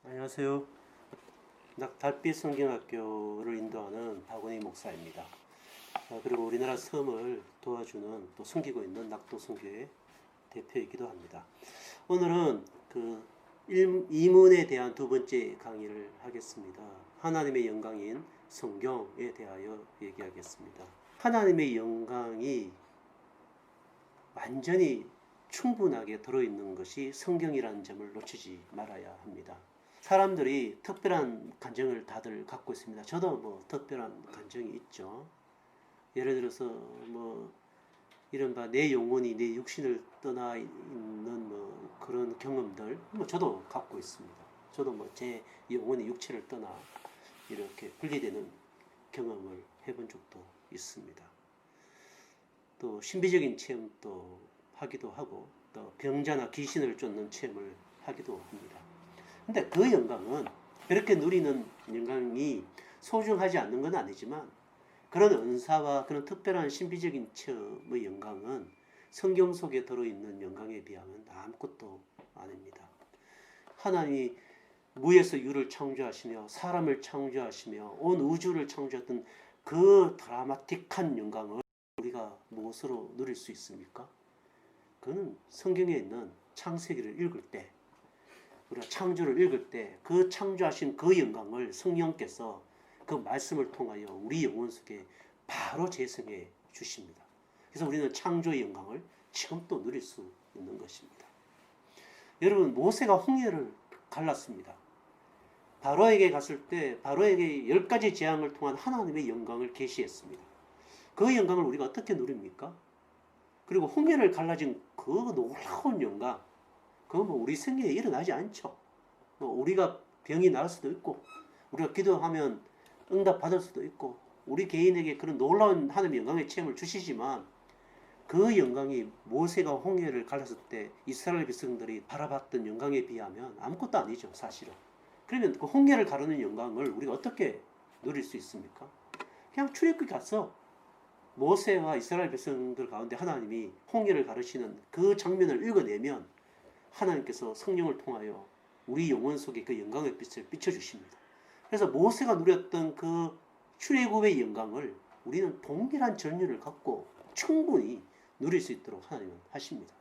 안녕하세요. 달빛 성경학교를 인도하는 박원희 목사입니다. 그리고 우리나라 섬을 도와주는 또 섬기고 있는 낙도 선교의 대표이기도 합니다. 오늘은 이문에 대한 두 번째 강의를 하겠습니다. 하나님의 영광인 성경에 대하여 얘기하겠습니다. 하나님의 영광이 완전히 충분하게 들어있는 것이 성경이라는 점을 놓치지 말아야 합니다. 사람들이 특별한 감정을 다들 갖고 있습니다. 저도 특별한 감정이 있죠. 예를 들어서 이른바 내 영혼이 내 육신을 떠나 있는 그런 경험들 저도 갖고 있습니다. 저도 제 영혼이 육체를 떠나 이렇게 분리되는 경험을 해본 적도 있습니다. 또 신비적인 체험도 하기도 하고 또 병자나 귀신을 쫓는 체험을 하기도 합니다. 근데 그 영광은 그렇게 누리는 영광이 소중하지 않는 건 아니지만 그런 은사와 그런 특별한 신비적인 체험의 영광은 성경 속에 들어있는 영광에 비하면 아무것도 아닙니다. 하나님이 무에서 유를 창조하시며 사람을 창조하시며 온 우주를 창조했던 그 드라마틱한 영광을 우리가 무엇으로 누릴 수 있습니까? 그는 성경에 있는 창세기를 읽을 때 우리가 창조를 읽을 때 그 창조하신 그 영광을 성령께서 그 말씀을 통하여 우리 영혼 속에 바로 재생해 주십니다. 그래서 우리는 창조의 영광을 지금도 누릴 수 있는 것입니다. 여러분, 모세가 홍해를 갈랐습니다. 바로에게 갔을 때 바로에게 10가지 재앙을 통한 하나님의 영광을 계시했습니다. 그 영광을 우리가 어떻게 누립니까? 그리고 홍해를 갈라진 그 놀라운 영광, 그건 우리 생애에 일어나지 않죠. 우리가 병이 나을 수도 있고 우리가 기도하면 응답 받을 수도 있고 우리 개인에게 그런 놀라운 하나님의 영광의 체험을 주시지만 그 영광이 모세가 홍해를 갈랐을 때 이스라엘 백성들이 바라봤던 영광에 비하면 아무것도 아니죠, 사실은. 그러면 그 홍해를 가르는 영광을 우리가 어떻게 누릴 수 있습니까? 그냥 출애굽기 가서 모세와 이스라엘 백성들 가운데 하나님이 홍해를 가르시는 그 장면을 읽어내면 하나님께서 성령을 통하여 우리 영혼 속에 그 영광의 빛을 비춰주십니다. 그래서 모세가 누렸던 그 출애굽의 영광을 우리는 동일한 전율을 갖고 충분히 누릴 수 있도록 하나님은 하십니다.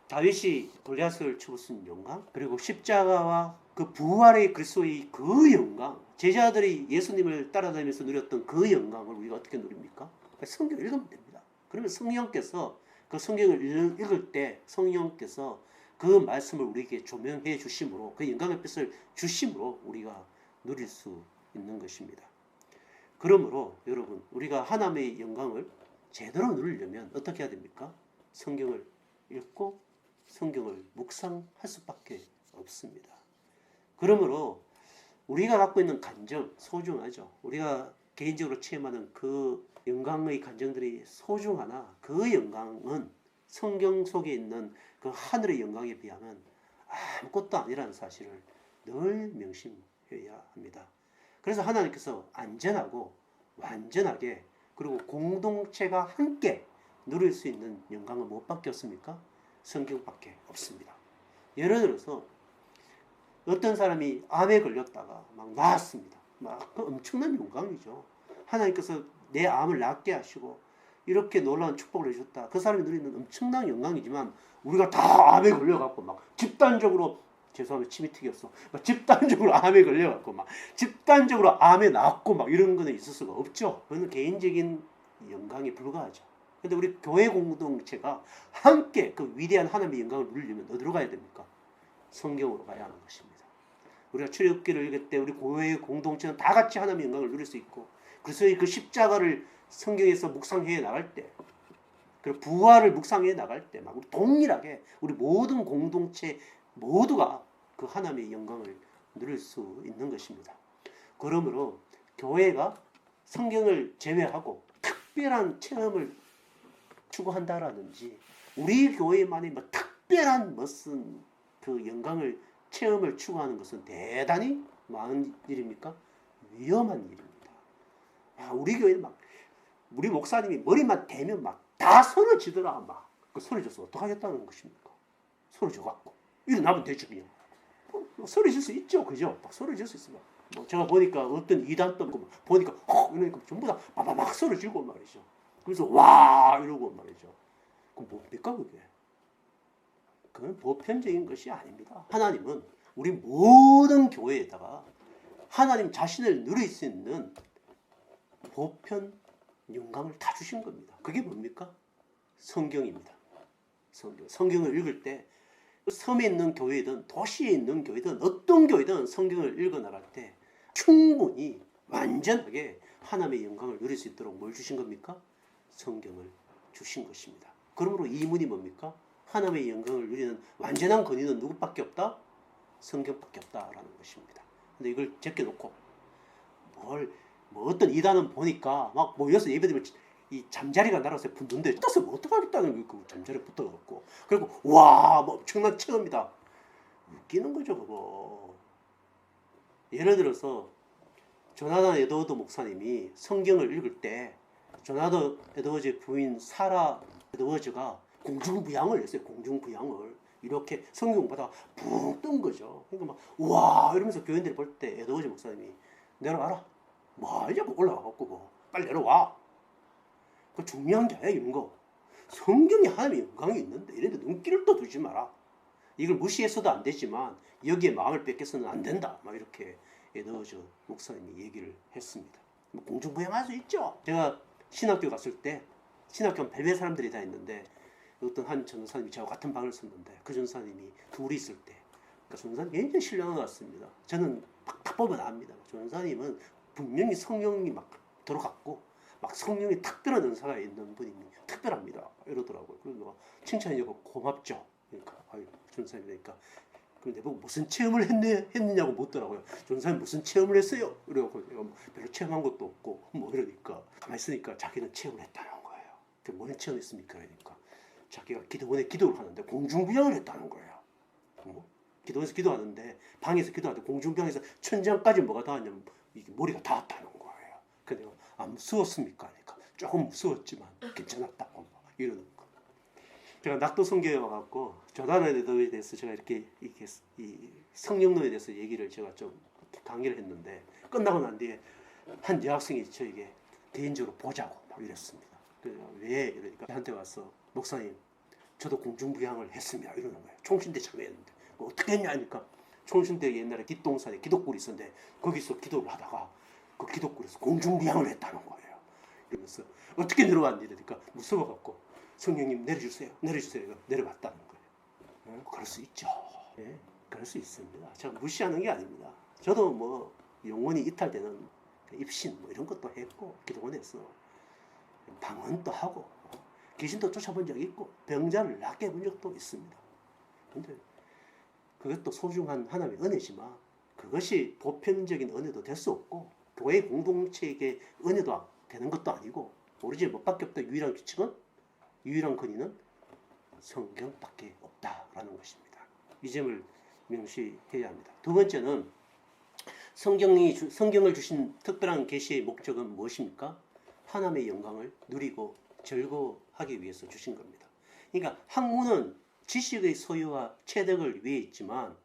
다윗이 골리앗을 치고 쓴 영광, 그리고 십자가와 그 부활의 그리스도의 그 영광, 제자들이 예수님을 따라다니면서 누렸던 그 영광을 우리가 어떻게 누립니까? 성경을 읽으면 됩니다. 그러면 성령께서 그 성경을 읽을 때 성령께서 그 말씀을 우리에게 조명해 주심으로 그 영광의 빛을 주심으로 우리가 누릴 수 있는 것입니다. 그러므로 여러분, 우리가 하나님의 영광을 제대로 누리려면 어떻게 해야 됩니까? 성경을 읽고 성경을 묵상할 수밖에 없습니다. 그러므로 우리가 갖고 있는 감정 소중하죠. 우리가 개인적으로 체험하는 그 영광의 감정들이 소중하나 그 영광은 성경 속에 있는 그 하늘의 영광에 비하면 아무것도 아니라는 사실을 늘 명심해야 합니다. 그래서 하나님께서 안전하고 완전하게 그리고 공동체가 함께 누릴 수 있는 영광은 무엇밖에 없습니까? 성경밖에 없습니다. 예를 들어서 어떤 사람이 암에 걸렸다가 막 나았습니다. 그 엄청난 영광이죠. 하나님께서 내 암을 낫게 하시고 이렇게 놀라운 축복을 해줬다. 그 사람이 누리는 엄청난 영광이지만 우리가 다 암에 걸려갖고 막 집단적으로 죄송합니다. 침이 튀겼어. 집단적으로 암에 걸려갖고 막 집단적으로 암에 낫고 막 이런 거는 있을 수가 없죠. 그건 개인적인 영광에 불과하죠. 근데 우리 교회 공동체가 함께 그 위대한 하나님의 영광을 누리려면 어디로 가야 됩니까? 성경으로 가야 하는 것입니다. 우리가 출애굽기를 읽을 때 우리 교회 공동체는 다 같이 하나님의 영광을 누릴 수 있고 그래서 그 십자가를 성경에서 묵상해 나갈 때 그리고 부활을 묵상해 나갈 때 막 우리 동일하게 우리 모든 공동체 모두가 그 하나님의 영광을 누릴 수 있는 것입니다. 그러므로 교회가 성경을 제외하고 특별한 체험을 추구한다라든지 우리 교회만의 특별한 무슨 그 영광을 체험을 추구하는 것은 대단히 많은 일입니까? 위험한 일입니다. 우리 교회는 우리 목사님이 머리만 대면 다 쓰러지더라. 그 쓰러져서 어떡하겠다는 것입니까? 쓰러져갖고 일어나면 되죠 그냥. 소리 질 수 있죠, 그죠? 막 소리 질 수 있어. 뭐 제가 보니까 어떤 이단 떠고 보니까 이러니까 전부 다 막 소리 지르고 말이죠. 그래서 와 이러고 말이죠. 그럼 뭡니까 그게? 그건 보편적인 것이 아닙니다. 하나님은 우리 모든 교회에다가 하나님 자신을 누릴 수 있는 보편 영광을 다 주신 겁니다. 그게 뭡니까? 성경입니다. 성경을 읽을 때 섬에 있는 교회든 도시에 있는 교회든 어떤 교회든 성경을 읽어 나갈 때 충분히 완전하게 하나님의 영광을 누릴 수 있도록 뭘 주신 겁니까? 성경을 주신 것입니다. 그러므로 이 문이 뭡니까? 하나님의 영광을 누리는 완전한 권위는 누구밖에 없다? 성경밖에 없다라는 것입니다. 근데 이걸 제껴놓고 뭐 어떤 이단은 보니까 막 모여서 예배드리면 이 잠자리가 날아서 붙는데 떠서 뭐 어떡하겠다는 그 잠자리에 붙어갖고 그리고 와 뭐 엄청난 체험이다. 웃기는 거죠 그거. 예를 들어서 조나단 에드워드 목사님이 성경을 읽을 때 조나단 에드워즈의 부인 사라 에드워즈가 공중부양을 했어요. 공중부양을 이렇게 성경 보다가 붕 뜬 거죠. 그러니까 막 와 이러면서 교인들이 볼 때 에드워즈 목사님이 내려와라. 뭐 이제 올라와갖고 뭐 빨리 내려와. 그 중요한 게 아니야 이런 거. 성경에 하나님의 영광이 있는데 이런데 눈길을 또 두지 마라. 이걸 무시해서도 안 되지만 여기에 마음을 뺏겨서는 안 된다. 막 이렇게 에드워즈 목사님이 얘기를 했습니다. 뭐 공중부양할 수 있죠. 제가 신학교 갔을 때 신학교는 별별 사람들이 다 있는데 어떤 한 전도사님이 저와 같은 방을 썼는데 그 전도사님이 둘이 있을 때 그러니까 전도사님 굉장히 신뢰한 것 같습니다. 저는 딱 보면 압니다. 전도사님은 분명히 성령이 막 들어갔고 막 성령이 특별한 은사가 있는 분이 특별합니다. 이러더라고요. 그래서 내가 칭찬해주고 고맙죠. 그러니까 아유 전도사님이니까 그럼 내보고 무슨 체험을 했느냐고 묻더라고요. 전도사님 무슨 체험을 했어요? 그래갖고 내가 뭐 별로 체험한 것도 없고 뭐 이러니까 가만히 있으니까 자기는 체험을 했다는 거예요. 그 뭔 체험했습니까? 그러니까 자기가 기도원에 기도를 하는데 공중부양을 했다는 거예요. 기도원에서 기도하는데 방에서 기도하는데 공중부양에서 천장까지 뭐가 닿았냐면 이게 머리가 닿았다는 거예요. 근데 내가 안 무서웠습니까? 그러니까 조금 무서웠지만 괜찮았다고 이러는 거. 제가 낙도성교에 와갖고 조나단에 대해서 제가 이렇게 이 성령론에 대해서 얘기를 제가 좀 강의를 했는데 끝나고 난 뒤에 한 여학생이 저에게 개인적으로 보자고 막 이랬습니다. 왜 이러니까 저한테 와서 목사님 저도 공중부양을 했습니다 이러는 거예요. 총신대 참여했는데 어떻게 했냐 하니까 총신대 옛날에 뒷동산에 기독굴이 있었는데 거기서 기도를 하다가 그 기독굴에서 공중부양을 했다는 거예요. 이러면서 어떻게 내려왔니 이러니까 무서워갖고 성령님 내려주세요 내려봤다는 거예요. 그럴 수 있죠. 네, 그럴 수 있습니다. 제가 무시하는 게 아닙니다. 저도 뭐 영혼이 이탈되는 입신 뭐 이런 것도 했고 기도원에서 방언도 하고 귀신도 쫓아본 적이 있고 병자를 낫게 해본 적도 있습니다. 근데 그것도 소중한 하나님의 은혜지만 그것이 보편적인 은혜도 될 수 없고 교회 공동체에게 은혜도 되는 것도 아니고 오로지 뭐밖에 없다. 유일한 규칙은 유일한 권위는 성경밖에 없다라는 것입니다. 이 점을 명시해야 합니다. 두 번째는 성경을 주신 특별한 계시의 목적은 무엇입니까? 하나님의 영광을 누리고 즐거워하기 위해서 주신 겁니다. 그러니까 학문은 지식의 소유와 체득을 위해 있지만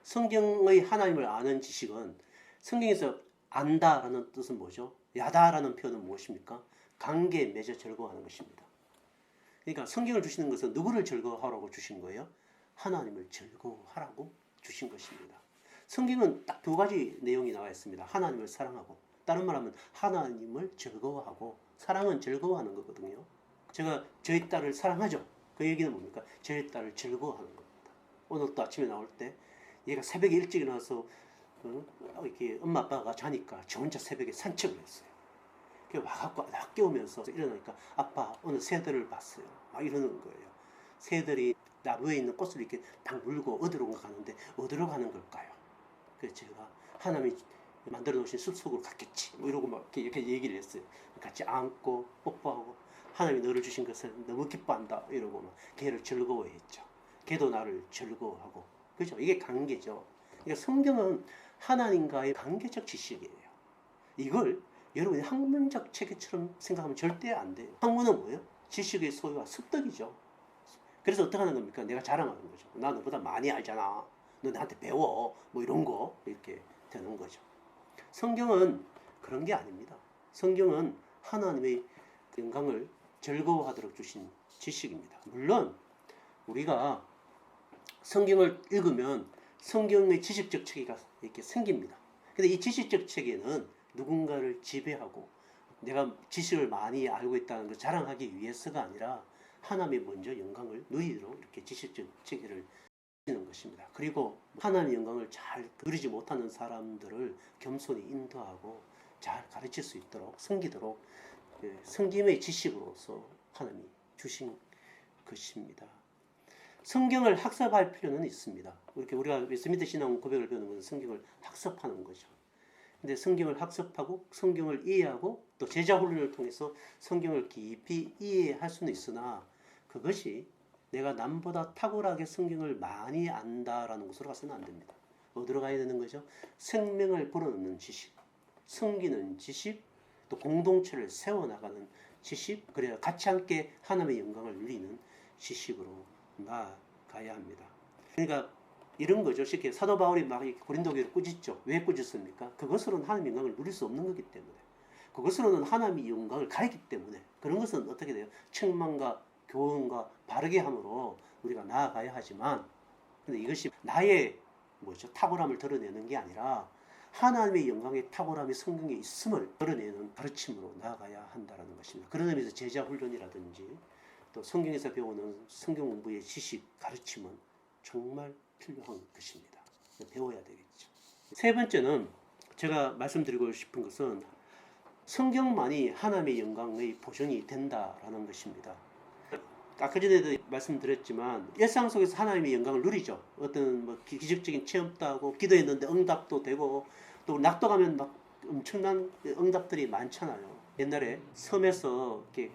성경의 하나님을 아는 지식은 성경에서 안다라는 뜻은 뭐죠? 야다라는 표현은 무엇입니까? 관계에 맺어 즐거워하는 것입니다. 그러니까 성경을 주시는 것은 누구를 즐거워하라고 주신 거예요? 하나님을 즐거워하라고 주신 것입니다. 성경은 딱 두 가지 내용이 나와 있습니다. 하나님을 사랑하고 다른 말하면 하나님을 즐거워하고 사랑은 즐거워하는 거거든요. 제가 저희 딸을 사랑하죠. 그 얘기는 뭡니까? 저희 딸을 즐거워하는 겁니다. 오늘 또 아침에 나올 때 얘가 새벽에 일찍 일어나서 이렇게 엄마 아빠가 자니까 저 혼자 새벽에 산책을 했어요. 와갖고 학교 오면서 일어나니까 아빠 오늘 새들을 봤어요. 막 이러는 거예요. 새들이 나무에 있는 꽃을 이렇게 딱 물고 어디로 가는데 어디로 가는 걸까요? 그래서 제가 하나님이 만들어 놓으신 숲속으로 갔겠지. 뭐 이러고 막 이렇게 얘기를 했어요. 같이 안고 뽀뽀하고 하나님이 너를 주신 것을 너무 기뻐한다. 이러고 막 걔를 즐거워했죠. 걔도 나를 즐거워하고. 그죠? 이게 관계죠. 그러니까 성경은 하나님과의 관계적 지식이에요. 이걸 여러분이 학문적 체계처럼 생각하면 절대 안 돼요. 학문은 뭐예요? 지식의 소유와 습득이죠. 그래서 어떻게 하는 겁니까? 내가 자랑하는 거죠. 나 너보다 많이 알잖아. 너 나한테 배워. 뭐 이런 거 이렇게 되는 거죠. 성경은 그런 게 아닙니다. 성경은 하나님의 영광을 즐거워하도록 주신 지식입니다. 물론 우리가 성경을 읽으면 성경의 지식적 체계가 이렇게 생깁니다. 근데 이 지식적 체계는 누군가를 지배하고 내가 지식을 많이 알고 있다는 걸 자랑하기 위해서가 아니라 하나님의 먼저 영광을 누리도록 이렇게 지식적 체계를 주는 것입니다. 그리고 하나님의 영광을 잘 누리지 못하는 사람들을 겸손히 인도하고 잘 가르칠 수 있도록 섬기도록 섬김의 지식으로서 하나님이 주신 것입니다. 성경을 학습할 필요는 있습니다. 이렇게 우리가 웨스트민스터 신앙 고백을 배우는 것은 성경을 학습하는 거죠. 근데 성경을 학습하고 성경을 이해하고 또 제자 훈련을 통해서 성경을 깊이 이해할 수는 있으나 그것이 내가 남보다 탁월하게 성경을 많이 안다라는 것으로 가서는 안 됩니다. 어디로 가야 되는 거죠? 생명을 불어넣는 지식, 섬기는 지식, 또 공동체를 세워나가는 지식, 그래야 같이 함께 하나님의 영광을 누리는 지식으로 나아가야 합니다. 그러니까 이런 거죠. 쉽게 사도 바울이 막 고린도 교회를 꾸짖죠. 왜 꾸짖습니까? 그것으로는 하나님의 영광을 누릴 수 없는 거기 때문에. 그것으로는 하나님의 영광을 가리기 때문에. 그런 것은 어떻게 돼요? 책망과 교훈과 바르게 함으로 우리가 나아가야 하지만, 근데 이것이 나의 탁월함을 드러내는 게 아니라 하나님의 영광의 탁월함이 성경에 있음을 드러내는 가르침으로 나아가야 한다는 것입니다. 그런 의미에서 제자 훈련이라든지 또 성경에서 배우는 성경 공부의 지식, 가르침은 정말 필요한 것입니다. 배워야 되겠죠. 세 번째는 제가 말씀드리고 싶은 것은 성경만이 하나님의 영광의 보증이 된다라는 것입니다. 아까 전에도 말씀드렸지만 일상 속에서 하나님의 영광을 누리죠. 어떤 기적적인 체험도 하고 기도했는데 응답도 되고 또 낙도가면 막 엄청난 응답들이 많잖아요. 옛날에 섬에서 이렇게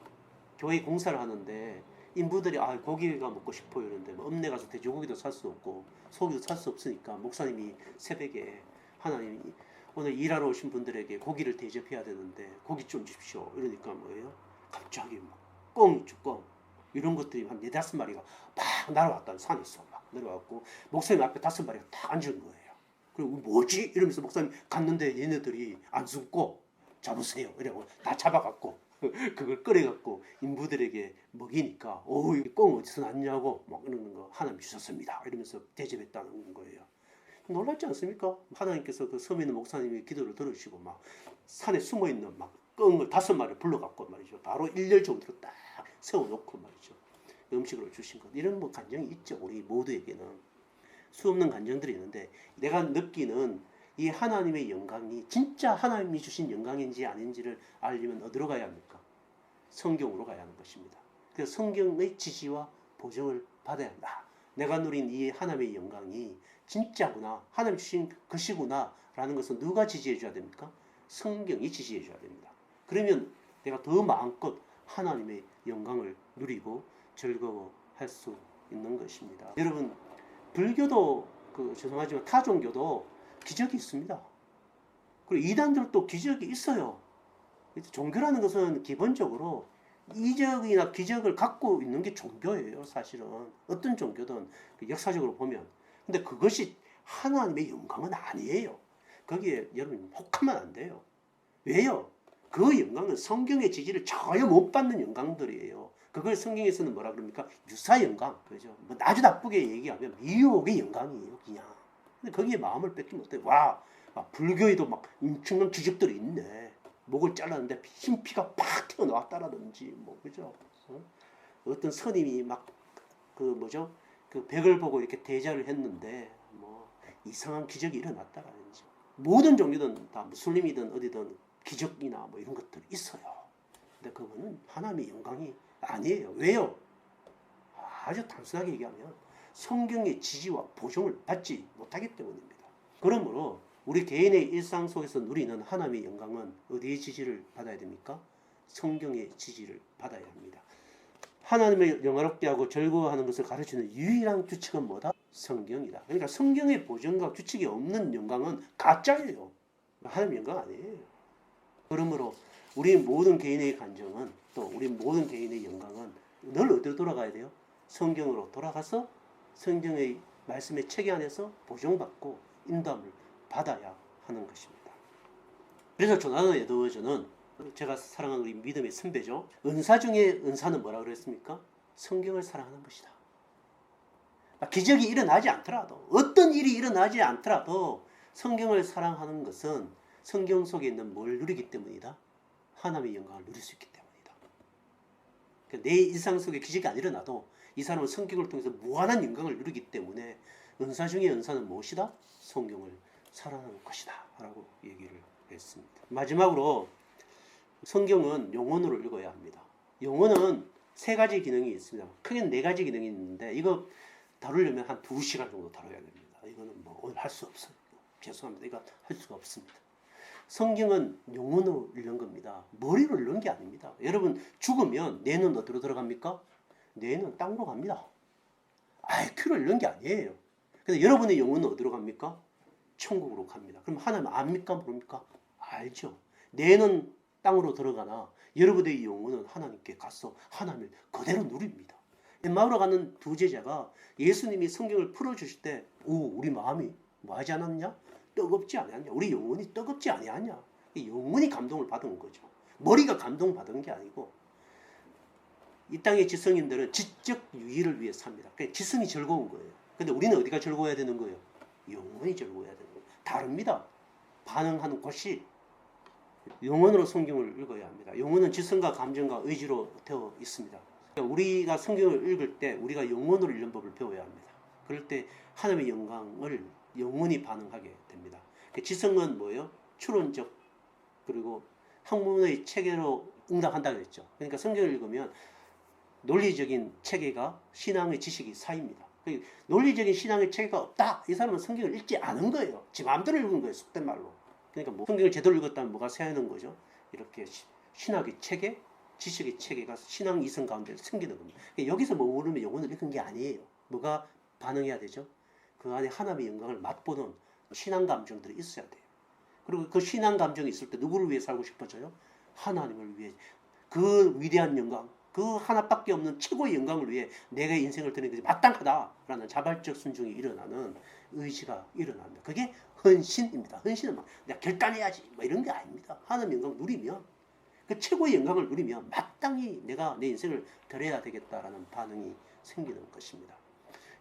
교회 공사를 하는데 인부들이 고기가 먹고 싶어요 이러는데 읍내 가서 돼지고기도 살 수 없고 소고기도 살 수 없으니까 목사님이 새벽에 하나님이 오늘 일하러 오신 분들에게 고기를 대접해야 되는데 고기 좀 주십시오 이러니까 뭐예요? 갑자기 막 꽁이 쭈꽁 이런 것들이 한 4-5마리가 막 날아왔다. 산에서 막 내려왔고 목사님 앞에 5마리가 딱 앉은 거예요. 그리고 뭐지? 이러면서 목사님 갔는데 얘네들이 안 숨고 잡으세요 이러고 다 잡아갖고 그걸 끓여갖고 인부들에게 먹이니까 이 꽁 어디서 났냐고 막 이러는 거 하나님 주셨습니다 이러면서 대접했다는 거예요. 놀랍지 않습니까? 하나님께서 그 섬에 있는 목사님의 기도를 들으시고 막 산에 숨어있는 막 꽁을 5마리 불러갖고 말이죠. 바로 1년 정도로 딱 세워놓고 말이죠. 음식으로 주신 것. 이런 간정이 있죠. 우리 모두에게는. 수없는 간정들이 있는데 내가 느끼는 이 하나님의 영광이 진짜 하나님이 주신 영광인지 아닌지를 알려면 어디로 가야 합니까? 성경으로 가야 하는 것입니다. 그래서 성경의 지시와 보증을 받아야 한다. 내가 누린 이 하나님의 영광이 진짜구나. 하나님 주신 것이구나. 라는 것은 누가 지지해 줘야 됩니까? 성경이 지지해 줘야 됩니다. 그러면 내가 더 마음껏 하나님의 영광을 누리고 즐거워할 수 있는 것입니다. 여러분, 불교도 죄송하지만 타 종교도 기적이 있습니다. 그리고 이단들도 기적이 있어요. 종교라는 것은 기본적으로 이적이나 기적을 갖고 있는 게 종교예요. 사실은 어떤 종교든 역사적으로 보면. 근데 그것이 하나님의 영광은 아니에요. 거기에 여러분 혹하면 안 돼요. 왜요? 그 영광은 성경의 지지를 전혀 못 받는 영광들이에요. 그걸 성경에서는 뭐라 그럽니까? 유사 영광. 그죠? 아주 나쁘게 얘기하면 미혹의 영광이에요, 그냥. 근데 거기에 마음을 뺏기 못해. 불교에도 막 엄청난 기적들이 있네. 목을 잘랐는데 흰 피가 팍 튀어나왔다라든지, 그죠? 어떤 스님이 그 벽을 보고 이렇게 대자를 했는데, 이상한 기적이 일어났다라든지. 모든 종교든 다 무슬림이든 어디든 기적이나 이런 것들이 있어요. 근데 그거는 하나님의 영광이 아니에요. 왜요? 아주 단순하게 얘기하면 성경의 지지와 보증을 받지 못하기 때문입니다. 그러므로 우리 개인의 일상 속에서 누리는 하나님의 영광은 어디의 지지를 받아야 됩니까? 성경의 지지를 받아야 합니다. 하나님을 영화롭게 하고 즐거워하는 것을 가르치는 유일한 규칙은 뭐다? 성경이다. 그러니까 성경의 보증과 규칙이 없는 영광은 가짜예요. 하나님의 영광 아니에요. 그러므로 우리 모든 개인의 간정은 또 우리 모든 개인의 영광은 늘 어디로 돌아가야 돼요? 성경으로 돌아가서 성경의 말씀의 체계 안에서 보정받고 인도함을 받아야 하는 것입니다. 그래서 조나단 에드워즈는 제가 사랑하는 우리 믿음의 선배죠. 은사 중에 은사는 뭐라고 그랬습니까? 성경을 사랑하는 것이다. 기적이 일어나지 않더라도, 어떤 일이 일어나지 않더라도 성경을 사랑하는 것은 성경 속에 있는 뭘 누리기 때문이다? 하나님의 영광을 누릴 수 있기 때문이다. 내 일상 속에 기적이 안 일어나도 이 사람은 성경을 통해서 무한한 영광을 누리기 때문에 은사 중에 은사는 무엇이다? 성경을 사랑하는 것이다 라고 얘기를 했습니다. 마지막으로 성경은 영혼으로 읽어야 합니다. 영혼은 세 가지 기능이 있습니다. 크게 네 가지 기능이 있는데 이거 다루려면 한 2시간 정도 다뤄야 됩니다. 이거는 뭐 오늘 할 수 없어요. 죄송합니다. 이거 할 수가 없습니다. 성경은 영혼으로 읽는 겁니다. 머리로 읽는 게 아닙니다. 여러분 죽으면 뇌는 어디로 들어갑니까? 뇌는 땅으로 갑니다. IQ로 읽는 게 아니에요. 근데 여러분의 영혼은 어디로 갑니까? 천국으로 갑니다. 그럼 하나님 압니까? 모릅니까? 알죠. 뇌는 땅으로 들어가나 여러분의 영혼은 하나님께 가서 하나님을 그대로 누립니다. 엠마오로 가는 두 제자가 예수님이 성경을 풀어주실 때 우리 마음이 뭐 하지 않았냐? 뜨겁지 않았냐? 우리 영혼이 뜨겁지 아니하냐? 영혼이 감동을 받은 거죠. 머리가 감동받은 게 아니고 이 땅의 지성인들은 지적 유의를 위해 삽니다. 그러니까 지성이 즐거운 거예요. 근데 우리는 어디가 즐거워야 되는 거예요? 영혼이 즐거워야 되는 거예요. 다릅니다. 반응하는 곳이 영혼으로 성경을 읽어야 합니다. 영혼은 지성과 감정과 의지로 되어 있습니다. 우리가 성경을 읽을 때 우리가 영혼으로 읽는 법을 배워야 합니다. 그럴 때 하나님의 영광을 영혼이 반응하게 됩니다. 지성은 뭐예요? 추론적 그리고 학문의 체계로 응답한다고 했죠. 그러니까 성경을 읽으면 논리적인 체계가 신앙의 지식이 쌓입니다. 논리적인 신앙의 체계가 없다. 이 사람은 성경을 읽지 않은 거예요. 지 마음대로 읽은 거예요. 속된 말로. 그러니까 뭐 성경을 제대로 읽었다면 뭐가 새하는 거죠? 이렇게 신학의 체계, 지식의 체계가 신앙 이성 가운데 생기는 겁니다. 여기서 머무르면 영혼을 읽은 게 아니에요. 뭐가 반응해야 되죠? 그 안에 하나님의 영광을 맛보는 신앙 감정들이 있어야 돼요. 그리고 그 신앙 감정이 있을 때 누구를 위해 살고 싶어져요? 하나님을 위해. 그 위대한 영광, 그 하나밖에 없는 최고의 영광을 위해 내가 인생을 드리는 것이 마땅하다라는 자발적 순종이 일어나는 의지가 일어납니다. 그게 헌신입니다. 헌신은 막 내가 결단해야지 뭐 이런 게 아닙니다. 하나님의 영광 누리면 그 최고의 영광을 누리면 마땅히 내가 내 인생을 드려야 되겠다라는 반응이 생기는 것입니다.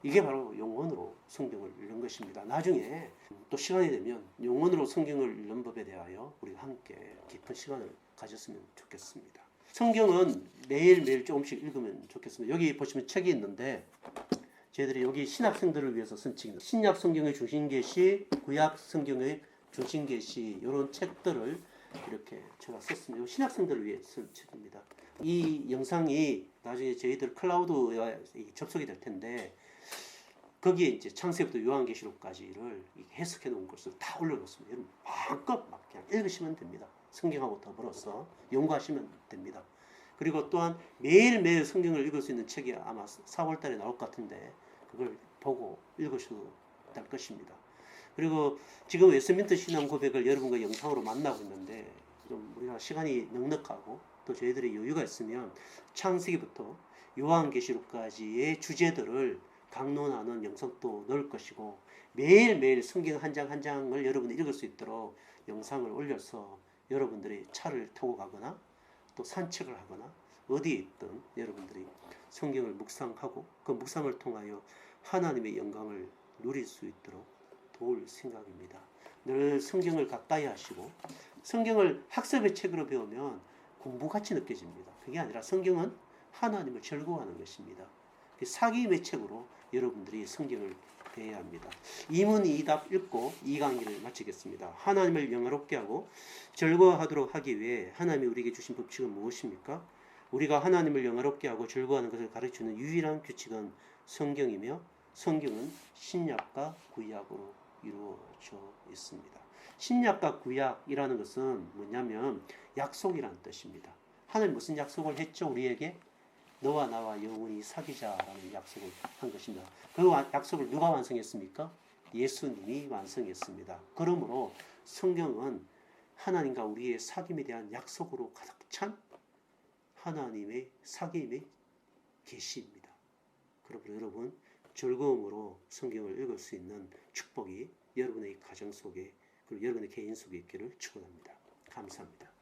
이게 바로 영혼으로 성경을 읽는 것입니다. 나중에 또 시간이 되면 영혼으로 성경을 읽는 법에 대하여 우리가 함께 깊은 시간을 가졌으면 좋겠습니다. 성경은 매일매일 조금씩 읽으면 좋겠습니다. 여기 보시면 책이 있는데 저희들이 여기 신학생들을 위해서 쓴 책입니다. 신약 성경의 중심계시, 구약 성경의 중심계시 이런 책들을 이렇게 제가 썼습니다. 신학생들을 위해 쓴 책입니다. 이 영상이 나중에 저희들 클라우드에 접속이 될 텐데 거기에 이제 창세기부터 요한계시록까지를 해석해 놓은 것을 다 올려놓습니다. 여러분 마음껏 막 그냥 읽으시면 됩니다. 성경하고 더불어서 연구하시면 됩니다. 그리고 또한 매일매일 성경을 읽을 수 있는 책이 아마 4월 달에 나올 것 같은데 그걸 보고 읽으셔도 될 것입니다. 그리고 지금 웨스트민스터 신앙 고백을 여러분과 영상으로 만나고 있는데 좀 우리가 시간이 넉넉하고 또 저희들이 여유가 있으면 창세기부터 요한계시록까지의 주제들을 강론하는 영상도 넣을 것이고 매일매일 성경 한 장 한 장을 여러분이 읽을 수 있도록 영상을 올려서 여러분들이 차를 타고 가거나 또 산책을 하거나 어디에 있든 여러분들이 성경을 묵상하고 그 묵상을 통하여 하나님의 영광을 누릴 수 있도록 도울 생각입니다. 늘 성경을 가까이 하시고 성경을 학습의 책으로 배우면 공부같이 느껴집니다. 그게 아니라 성경은 하나님을 즐거워하는 것입니다. 사귐의 책으로 여러분들이 성경을 배워야 합니다. 이문이답 읽고 이 강의를 마치겠습니다. 하나님을 영화롭게 하고 즐거워하도록 하기 위해 하나님이 우리에게 주신 법칙은 무엇입니까? 우리가 하나님을 영화롭게 하고 즐거워하는 것을 가르치는 유일한 규칙은 성경이며 성경은 신약과 구약으로 이루어져 있습니다. 신약과 구약이라는 것은 뭐냐면 약속이라는 뜻입니다. 하나님 무슨 약속을 했죠? 우리에게 너와 나와 영원히 사귀자라는 약속을 한 것입니다. 그 약속을 누가 완성했습니까? 예수님이 완성했습니다. 그러므로 성경은 하나님과 우리의 사귐에 대한 약속으로 가득 찬 하나님의 사귐의 계시입니다. 그러므로 여러분 즐거움으로 성경을 읽을 수 있는 축복이 여러분의 가정 속에 그리고 여러분의 개인 속에 있기를 축원합니다. 감사합니다.